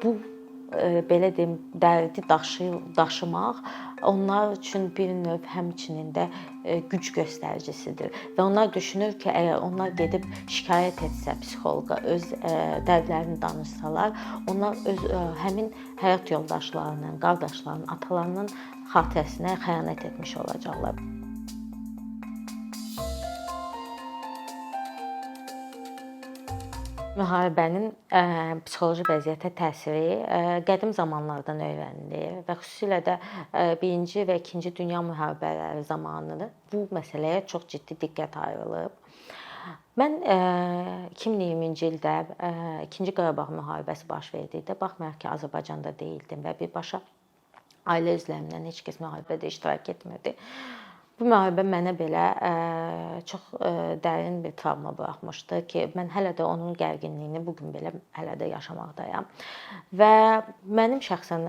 bu belə deyim, dərdi daşımaq onlar üçün bir növ həmçinin də güc göstəricisidir və onlar düşünür ki, əgər onlar gedib şikayət etsə psixoloqa, öz dərdlərini danışsalar, onlar öz həmin həyat yoldaşlarının, qardaşlarının, atalarının xatirəsinə xəyanət etmiş olacaqlar. Müharibənin psixoloji vəziyyətə təsiri qədim zamanlardan öyrənilir və xüsusilə də Birinci və İkinci Dünya müharibələri zamanı bu məsələyə çox ciddi diqqət ayrılıb. Mən 2020-ci ildə İkinci Qarabağ müharibəsi baş verdikdə, baxmayaraq ki, Azərbaycanda deyildim və birbaşa ailə üzvlərimdən heç kəs müharibədə iştirak etmirdi. Bu müharibə mənə belə çox dərin bir travma buraxmışdı ki, mən hələ də onun gərginliyini bu gün belə hələ də yaşamaqdayam. Və mənə şəxsən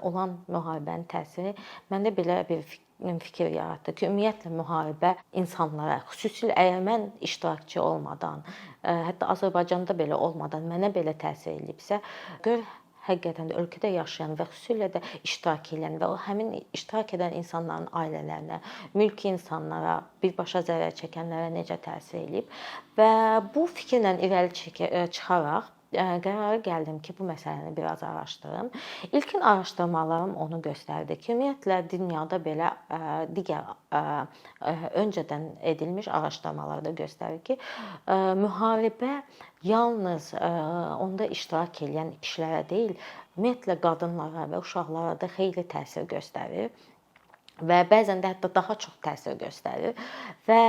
olan müharibənin təsiri məndə belə bir fikir yaratdı ki, ümumiyyətlə müharibə insanlara, xüsusilə əgər mən iştirakçı olmadan, hətta Azərbaycanda belə olmadan mənə belə təsir edibsə, gör həqiqətən də ölkədə yaşayan və xüsusilə də iştirak edən və o həmin iştirak edən insanların ailələrinə, mülki insanlara, birbaşa zərər çəkənlərə necə təsir edib və bu fikirlə irəli çıxaraq qərara gəldim ki, bu məsələni biraz araşdırım. İlkin araşdırmalarım onu göstərdi ki, ümumiyyətlə dünyada belə digər öncədən edilmiş araşdırmalar da göstərir ki, müharibə yalnız onda iştirak edən kişilərə deyil, ümumiyyətlə qadınlara və uşaqlara da xeyli təsir göstərir və bəzən də hətta daha çox təsir göstərir və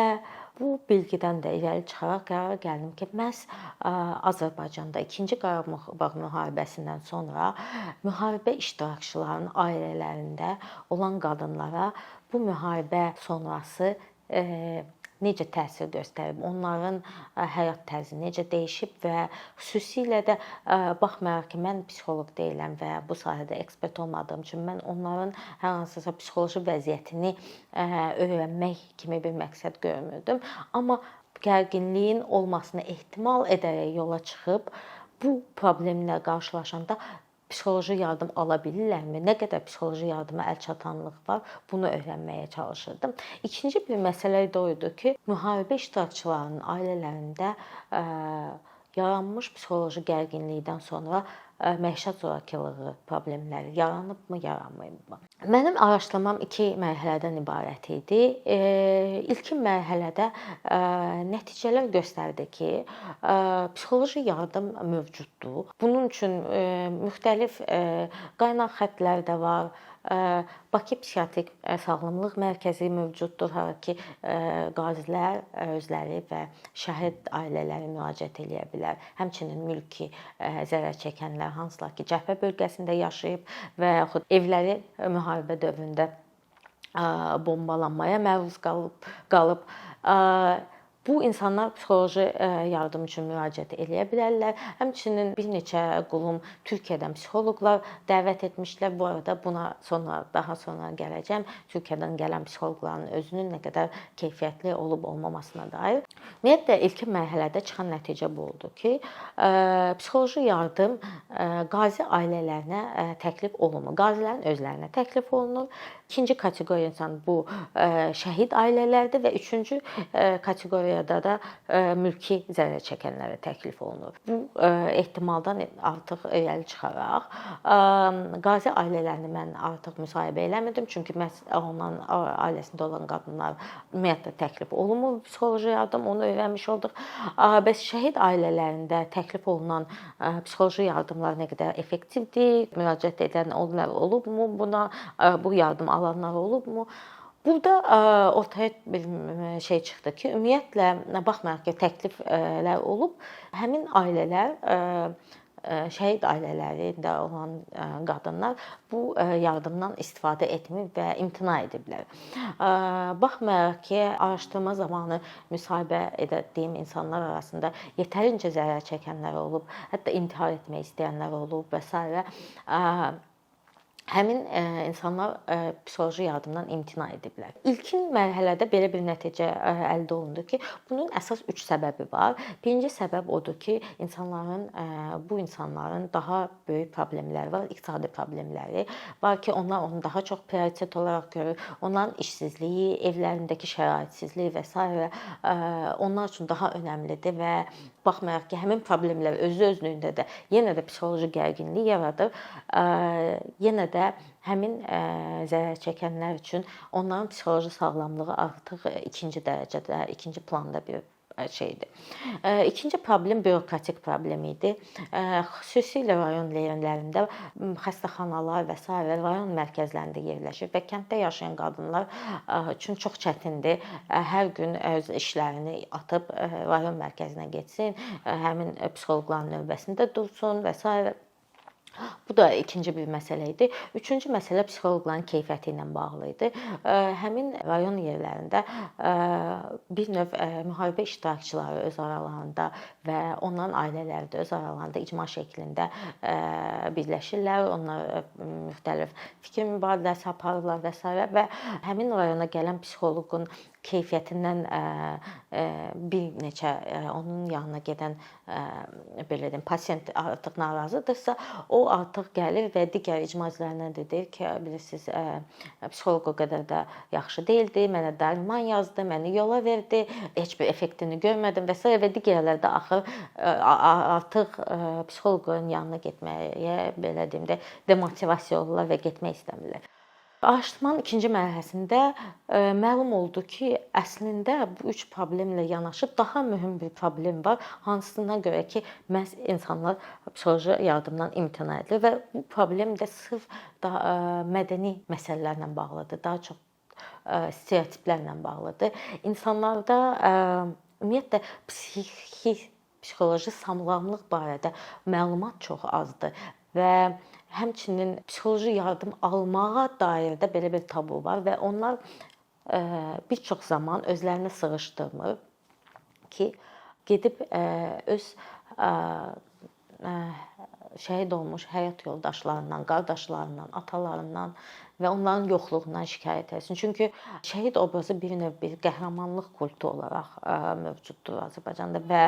bu bilgidən də irəli çıxaraq qərara gəldim ki, məhz Azərbaycanda İkinci Qarabağ müharibəsindən sonra müharibə iştirakçılarının ailələrində olan qadınlara bu müharibə sonrası necə təsir göstərib, onların həyat tərzi necə dəyişib və xüsusilə də baxmayaraq ki, mən psixoloq deyiləm və bu sahədə ekspert olmadığım üçün mən onların hər hansısa psixoloji vəziyyətini öyrənmək kimi bir məqsəd görmürdüm. Amma gərginliyin olmasını ehtimal edərək yola çıxıb bu problemlə qarşılaşanda psixoloji yardım ala bilirlərmi? Nə qədər psixoloji yardıma əlçatanlıq var? Bunu öyrənməyə çalışırdım. İkinci bir məsələ də o idi ki, müharibə iştirakçılarının ailələrində yaranmış psixoloji gərginlikdən sonra məişət zorakılığı problemləri yaranıbmı, yaranmayıbmı? Mənim araşdırmam 2 mərhələdən ibarət idi. İlkin mərhələdə nəticələr göstərdi ki, psixoloji yardım mövcuddur. Bunun üçün müxtəlif qaynaq xəttlər də var. Bakı Psixiatrik Sağlamlıq Mərkəzi mövcuddur, hara ki, qazilər özləri və şəhid ailələri müraciət edə bilər. Həmçinin mülki zərər çəkənlər, hansılar ki, cəbhə bölgəsində yaşayıb və yaxud evləri müharibə dövründə bombalanmaya məruz qalıb. Bu insanlar psixoloji yardım üçün müraciət edə bilərlər. Həmçinin bir neçə qulum Türkiyədən psixoloqlar dəvət etmişlər. Bu arada buna daha sonra gələcəm. Türkiyədən gələn psixoloqların özünün nə qədər keyfiyyətli olub olmamasına dair. Ümumiyyətlə ilkin mərhələdə çıxan nəticə bu oldu ki, psixoloji yardım qazi ailələrinə təklif olunmur. Qazilərin özlərinə təklif olunur. İkinci kateqoriya insan bu şəhid ailələrdir və üçüncü kateqoriyada da mülki zərər çəkənlərə təklif olunur. Bu ehtimaldan artıq irəli çıxaraq qazi ailələrini mən artıq müsahibə eləmirdim, çünki məhz onların ailəsində olan qadınlar ümumiyyətlə təklif olunmur psixoloji yardım, onu öyrənmiş olduq. Bəs şəhid ailələrində təklif olunan psixoloji yardımlar nə qədər effektivdir, müraciət edən olubmu buna, bu yardım alanlar olubmu? Burada ortaya bir şey çıxdı ki, ümumiyyətlə baxmayaraq ki, təkliflər olub, həmin ailələr şəhid ailələrində olan qadınlar bu yardımdan istifadə etmir və imtina ediblər. Baxmayaraq ki, araşdırma zamanı müsahibə etdiyim insanlar arasında yetərincə zərər çəkənlər olub, hətta intihar etmək istəyənlər olub və s. həmin insanlar psixoloji yardımdan imtina ediblər. İlkin mərhələdə belə bir nəticə əldə olundu ki, bunun əsas 3 səbəbi var. Birinci səbəb odur ki, bu insanların daha böyük problemləri var, iqtisadi problemləri var ki, onlar onu daha çox prioritet olaraq görür. Onların işsizliyi, evlərindəki şəraitsizlik və s. Onlar üçün daha önəmlidir və baxmayaraq ki, həmin problemlər özü-özlüyündə də yenə də psixoloji gərginlik yaradır. Yenə də həmin zərər çəkənlər üçün onların psixoloji sağlamlığı artıq ikinci dərəcədə, ikinci planda bir şeydir. İkinci problem bürokratik problem idi. Xüsusilə rayon yerlərində xəstəxanalar və s. rayon mərkəzlərində yerləşir və kənddə yaşayan qadınlar üçün çox çətindir. Hər gün öz işlərini atıb rayon mərkəzinə getsin, həmin psixoloqların növbəsində dursun və s. Bu da ikinci bir məsələ idi. Üçüncü məsələ psixoloqların keyfiyyəti ilə bağlı idi. Həmin rayon yerlərində bir növ müharibə iştirakçıları öz aralarında və onların ailələri də öz aralarında icma şəklində birləşirlər. Onlar müxtəlif fikir mübadiləsi aparırlar və s. və həmin rayona gələn psixoloqun keyfiyyətindən bir neçə onun yanına gedən belə deyim, pasiyent artıq narazıdırsa, o artıq gəlir və digər icma üzvlərinə də deyir ki, bilirsiniz, psixoloq o qədər də yaxşı deyildi, mənə dərman yazdı, məni yola verdi, heç bir effektini görmədim və s. və digərləri də axır artıq psixoloqun yanına getməyə belə deyim də demotivasiya olurlar və getmək istəmirlər. Araşdırmanın ikinci mərhələsində məlum oldu ki, əslində bu 3 problemlə yanaşı daha mühüm bir problem var, hansına görə ki, məhz insanlar psixoloji yardımdan imtina edilir və bu problem də sırf mədəni məsələlərlə bağlıdır, daha çox stereotiplərlə bağlıdır. İnsanlarda ümumiyyətlə psixoloji sağlamlıq barədə məlumat çox azdır və həmçinin psixoloji yardım almağa dair də belə bir tabu var və onlar bir çox zaman özlərini sığışdırmır ki, gedib öz şəhid olmuş həyat yoldaşlarından, qardaşlarından, atalarından və onların yoxluğundan şikayət etsin. Çünki şəhid obrazı bir növ bir qəhrəmanlıq kultu olaraq mövcuddur Azərbaycanda və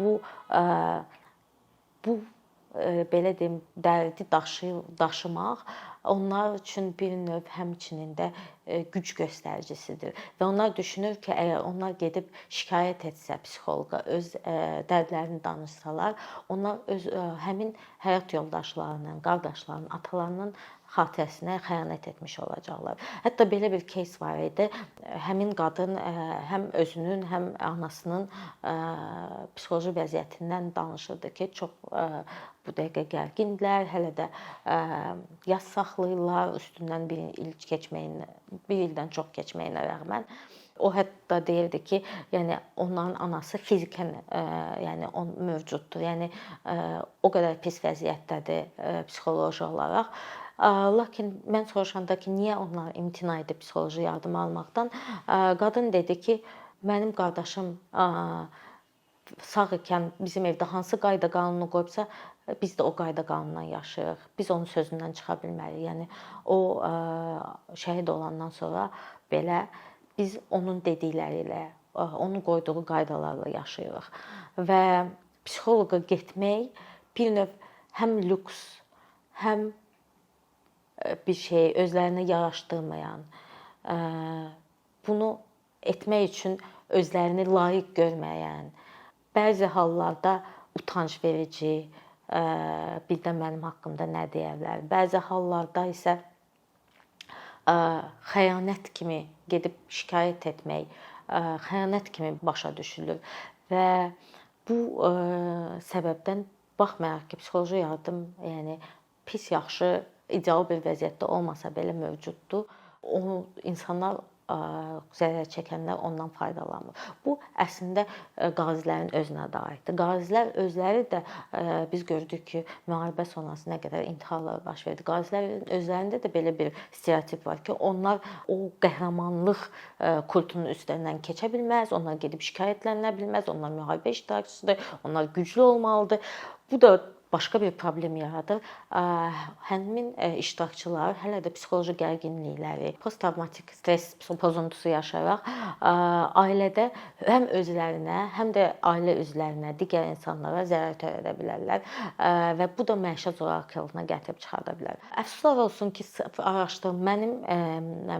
bu belə deyim, dərdi daşımaq onlar üçün bir növ həmçinin də güc göstəricisidir. Və onlar düşünür ki, əgər onlar gedib şikayət etsə psixoloqa, öz dərdlərini danışsalar, onlar öz həmin həyat yoldaşlarının, qardaşlarının, atalarının xatirəsinə xəyanət etmiş olacaqlar. Hətta belə bir кейs var idi. Həmin qadın həm özünün, həm anasının psixoloji vəziyyətindən danışırdı ki, çox bu dəqiqə gərgindilər, hələ də yas saxlayırlar, üstündən bir ildən çox keçməyinə rəğmən. O hətta deyirdi ki, yəni onların anası fizikən yəni mövcuddur. Yəni o qədər pis vəziyyətdədir psixoloji olaraq. Lakin mən soruşanda ki, niyə onlar imtina edib psixoloji yardım almaqdan, qadın dedi ki, mənim qardaşım sağ ikən bizim evdə hansı qayda qanunu qoyubsa, biz də o qayda qanunundan yaşayırıq. Biz onun sözündən çıxa bilmərik. Yəni o şəhid olandan sonra belə biz onun dedikləri ilə, onun qoyduğu qaydalarla yaşayırıq. Və psixoloqa getmək bir növ həm lüks, həm bir şey özlərinə yaraşdırmayan, bunu etmək üçün özlərini layiq görməyən, bəzi hallarda utanc verici, bir də mənim haqqımda nə deyərlər, bəzi hallarda isə xəyanət kimi gedib şikayət etmək, xəyanət kimi başa düşülür və bu səbəbdən baxmayaraq ki, psixoloji yardım, yəni pis yaxşı, ideal bir vəziyyətdə olmasa belə mövcuddur. O insanlar zərər çəkənlər ondan faydalanmır. Bu əslində qazilərin özünə də aiddir. Qazilər özləri də biz gördük ki, müharibə sonrası nə qədər intiharlar baş verdi. Qazilərin özlərində də belə bir stereotip var ki, onlar o qəhrəmanlıq kultunun üstündən keçə bilməz, onlar gedib şikayətlənə bilməz, onlar müharibə iştirakçısıdır, onlar güclü olmalıdır. Bu da başqa bir problem yaradır. Həmin iştirakçılar hələ də psixoloji gərginlikləri, posttravmatik stress pozuntusu yaşayaraq ailədə həm özlərinə, həm də ailə üzvlərinə, digər insanlara zərər törədə bilərlər və bu da məişət zorakılığına gətirib çıxarda bilər. Əfsuslar olsun ki, mənim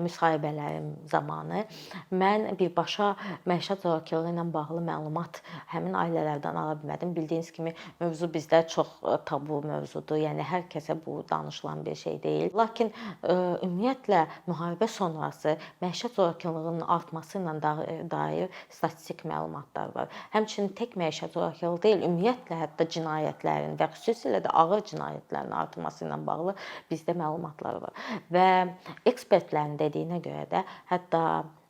müsahibələrim zamanı mən birbaşa məişət zorakılığı ilə bağlı məlumat həmin ailələrdən ala bilmədim. Bildiyiniz kimi mövzu bizdə çox tabu mövzudur. Yəni hər kəsə bu danışılan bir şey deyil. Lakin ümumiyyətlə müharibə sonrası məişət zorakılığının artması ilə dair statistik məlumatlar var. Həmçinin tək məişət zorakılığı deyil, ümumiyyətlə hətta cinayətlərin və xüsusilə də ağır cinayətlərin artması ilə bağlı bizdə məlumatlar var. Və ekspertlərin dediyinə görə də hətta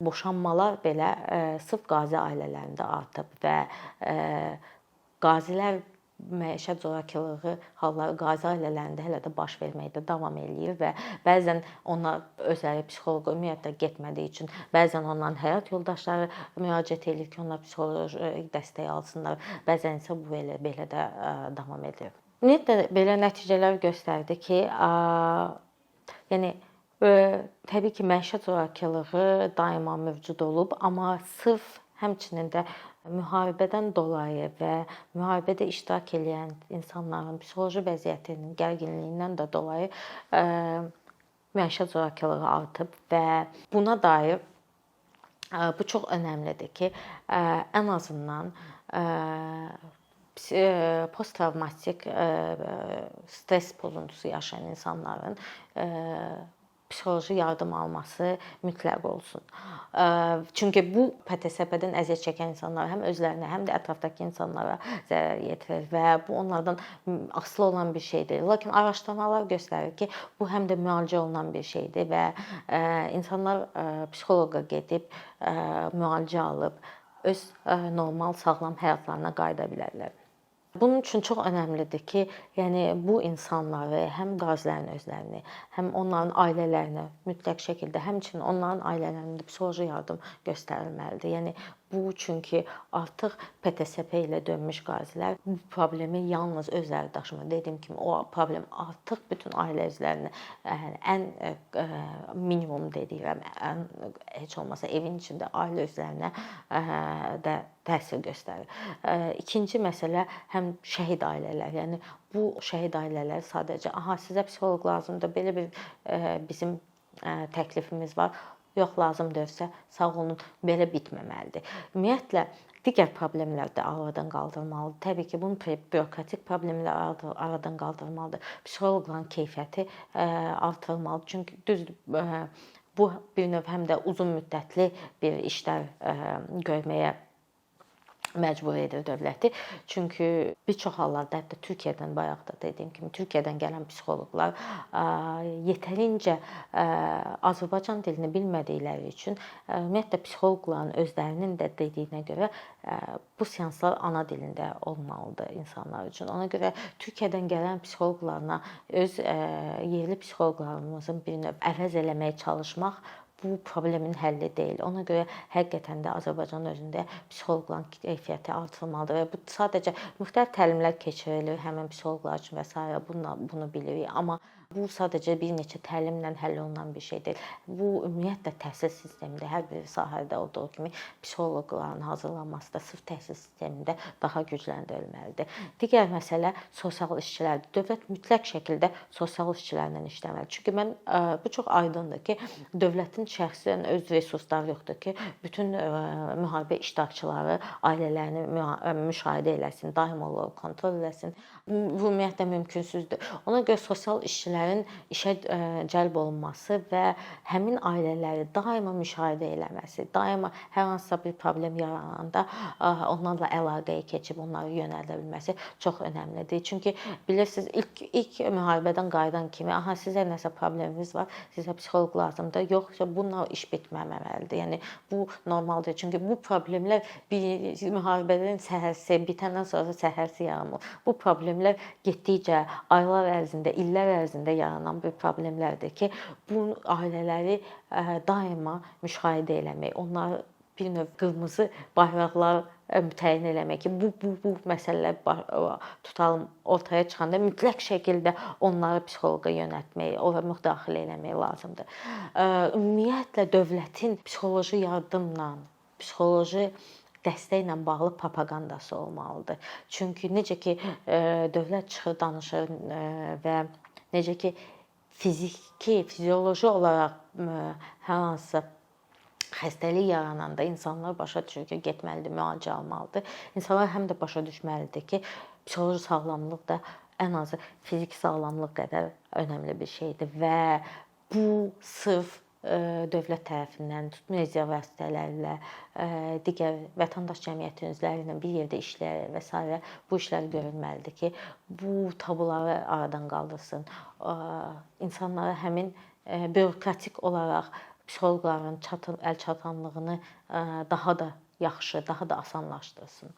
boşanmalar belə sırf qazi ailələrində artıb və qazilər məişət zorakılığı halları qazi ailələrində hələ də baş verməkdə davam eləyir və bəzən onlar özləri psixoloqa ümumiyyətlə getmədiyi üçün, bəzən onların həyat yoldaşları müraciət edir ki, onlar psixoloji dəstək alsınlar. Bəzən isə bu belə də davam edir. Ümumiyyətlə belə nəticələr göstərdi ki, yəni təbii ki, məişət zorakılığı daima mövcud olub, amma sırf həmçinin də müharibədən dolayı və müharibədə iştirak edən insanların psixoloji vəziyyətinin gərginliyindən də dolayı məişət zorakılığı artıb və buna dair bu çox önəmlidir ki, ən azından posttravmatik stress pozuntusu yaşayan insanların psixoloji yardım alması mütləq olsun. Çünki bu PTSP-dən əziyyət çəkən insanlar həm özlərinə, həm də ətrafdakı insanlara zərər yetirir və bu onlardan asılı olan bir şey deyil. Lakin araşdırmalar göstərir ki, bu həm də müalicə olunan bir şeydir və insanlar psixoloqa gedib müalicə alıb öz normal, sağlam həyatlarına qayıda bilərlər. Bunun üçün çox önəmlidir ki, yəni bu insanları, həm qazilərin özlərini, həm onların ailələrinə mütləq şəkildə, həmçinin onların ailələrində psixoloji yardım göstərilməlidir. Yəni bu çünki artıq PTSP ilə dönmüş qazilər bu problemi yalnız özləri daşımır. Dediyim kimi o problem artıq bütün ailə üzvlərinə, ən minimum deyirəm, heç olmasa evin içində ailə üzvlərinə də təsir göstərir. İkinci məsələ həm şəhid ailələr. Yəni bu şəhid ailələr sadəcə sizə psixoloq lazımdır, belə bir bizim təklifimiz var. Yox, lazım deyilsə, sağ olun, belə bitməməlidir. Ümumiyyətlə, digər problemlər də aradan qaldırılmalıdır. Təbii ki, bunun bürokratik problemlər aradan qaldırılmalıdır. Psixoloqların keyfiyyəti artırılmalıdır. Çünki düzdür, bu bir növ həm də uzun müddətli bir işlər görməyə məcbur edir dövləti. Çünki bir çox hallarda hətta Türkiyədən, bayaq da dediyim kimi, Türkiyədən gələn psixoloqlar yetərincə Azərbaycan dilini bilmədikləri üçün ümumiyyətlə psixoloqların özlərinin də dediyinə görə bu seanslar ana dilində olmalıdır insanlar üçün. Ona görə Türkiyədən gələn psixoloqlarla öz yerli psixoloqlarımızın bir növ əvəz eləməyə çalışmaq bu problemin həlli deyil. Ona görə həqiqətən də Azərbaycanın özündə psixoloqların keyfiyyəti artırılmalıdır və bu sadəcə müxtəlif təlimlər keçirilir həmin psixoloqlar üçün və s. bunu bilirik. Amma bu sadəcə bir neçə təlimlə həll olunan bir şey deyil. Bu ümumiyyətlə təhsil sistemində hər bir sahədə olduğu kimi psixoloqların hazırlanması da sırf təhsil sistemində daha gücləndirilməlidir. Digər məsələ sosial işçilərdir. Dövlət mütləq şəkildə sosial işçilərlə işləməlidir. Çünki bu çox aydındır ki, dövlətin şəxsən öz resursları yoxdur ki, bütün müharibə iştirakçıları ailələrini müşahidə eləsin, daim olaraq kontrol eləsin. Bu ümumiyyətlə mümkünsüzdür. Ona görə sosial işçilərin işə cəlb olunması və həmin ailələri daima müşahidə eləməsi, daima hər hansısa bir problem yarananda onlarla əlaqəyə keçib onları yönəldə bilməsi çox önəmlidir. Çünki bilirsiniz, ilk müharibədən qayıdan kimi, sizə nəsə probleminiz var, sizə psixoloq lazımdır. Yoxsa bununla iş bitməməlidir. Yəni bu normaldır. Çünki bu problemlər müharibədən səhərsi, bitəndən sonra səhərsi yaranmır. Bu problemlər getdikcə aylar ərzində, illər ərzində yaranan bir problemlərdir ki, bu ailələri daima müşahidə eləmək, onlar bir növ qırmızı bayraqlar təyin eləmək ki, bu məsələlər tutalım ortaya çıxanda mütləq şəkildə onları psixoloqa yönəltmək, ora müdaxilə eləmək lazımdır. Ümumiyyətlə dövlətin psixoloji yardımla, psixoloji dəstəklə bağlı propaqandası olmalıdır. Çünki necə ki dövlət çıxır, danışır və necə ki fizioloji olaraq hər hansı xəstəlik yarananda insanlar başa düşür ki, getməlidir, müalicə almalıdır. İnsanlar həm də başa düşməlidir ki, psixoloji sağlamlıq da ən azı fiziki sağlamlıq qədər önəmli bir şeydir və bu sırf dövlət tərəfindən, media vasitələrlə, digər vətəndaş cəmiyyəti üzvləri ilə bir yerdə işləyərək və s. bu işlər görülməlidir ki, bu tabuları aradan qaldırsın. İnsanlara həmin bürokratik olaraq psixoloqların əlçatanlığını daha da yaxşı, daha da asanlaşdırsın.